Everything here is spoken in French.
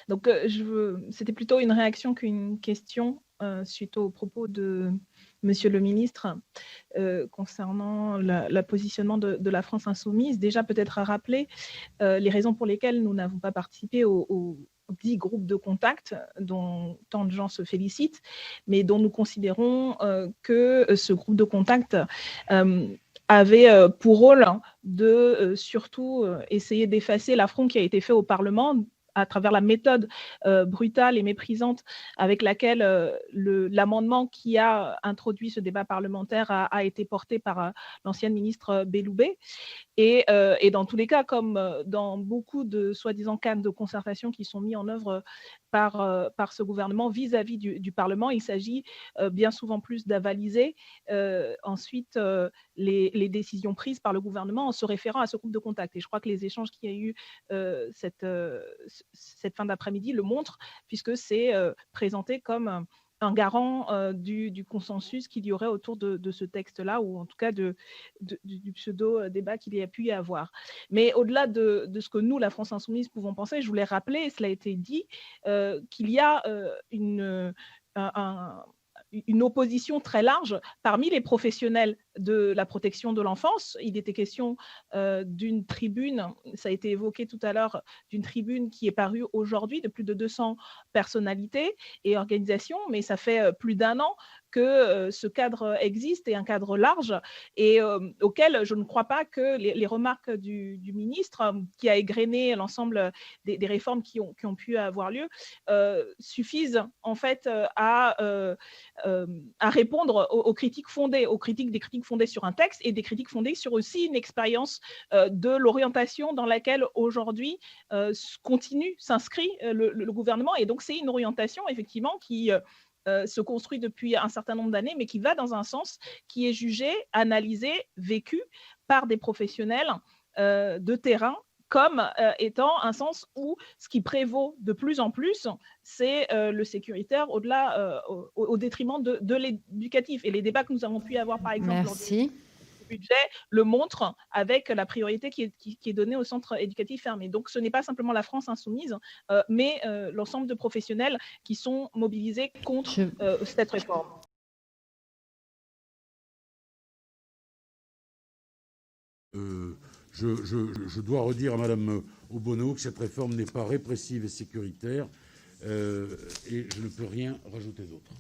Donc, c'était plutôt une réaction qu'une question suite aux propos de Monsieur le ministre concernant le positionnement de la France insoumise. Déjà, peut-être à rappeler les raisons pour lesquelles nous n'avons pas participé au dit groupe de contact dont tant de gens se félicitent, mais dont nous considérons que ce groupe de contact avait pour rôle de surtout essayer d'effacer l'affront qui a été fait au Parlement à travers la méthode brutale et méprisante avec laquelle l'amendement qui a introduit ce débat parlementaire a été porté par l'ancienne ministre Belloubet. Et dans tous les cas, comme dans beaucoup de soi-disant cadres de concertation qui sont mis en œuvre par ce gouvernement vis-à-vis du Parlement, il s'agit bien souvent plus d'avaliser ensuite les décisions prises par le gouvernement en se référant à ce groupe de contact. Et je crois que les échanges qu'il y a eu cette fin d'après-midi le montrent, puisque c'est présenté comme un garant du consensus qu'il y aurait autour de ce texte-là, ou en tout cas du pseudo-débat qu'il y a pu y avoir. Mais au-delà de ce que nous, la France insoumise, pouvons penser, je voulais rappeler, et cela a été dit, qu'il y a une opposition très large parmi les professionnels de la protection de l'enfance. Il était question d'une tribune, ça a été évoqué tout à l'heure, d'une tribune qui est parue aujourd'hui de plus de 200 personnalités et organisations, mais ça fait plus d'1 an que ce cadre existe, et un cadre large, et auquel je ne crois pas que les remarques du ministre, qui a égrené l'ensemble des réformes qui ont pu avoir lieu, suffisent en fait à répondre aux critiques fondées, des critiques fondées sur un texte et des critiques fondées sur aussi une expérience de l'orientation dans laquelle aujourd'hui s'inscrit le gouvernement. Et donc c'est une orientation effectivement qui se construit depuis un certain nombre d'années, mais qui va dans un sens qui est jugé, analysé, vécu par des professionnels de terrain comme étant un sens où ce qui prévaut de plus en plus, c'est le sécuritaire au détriment de l'éducatif. Et les débats que nous avons pu avoir, par exemple, lors du budget, le montrent avec la priorité qui est donnée au centre éducatif fermé. Donc, ce n'est pas simplement la France insoumise, mais l'ensemble de professionnels qui sont mobilisés contre cette réforme. Je dois redire à Madame Obono que cette réforme n'est pas répressive et sécuritaire, et je ne peux rien rajouter d'autre.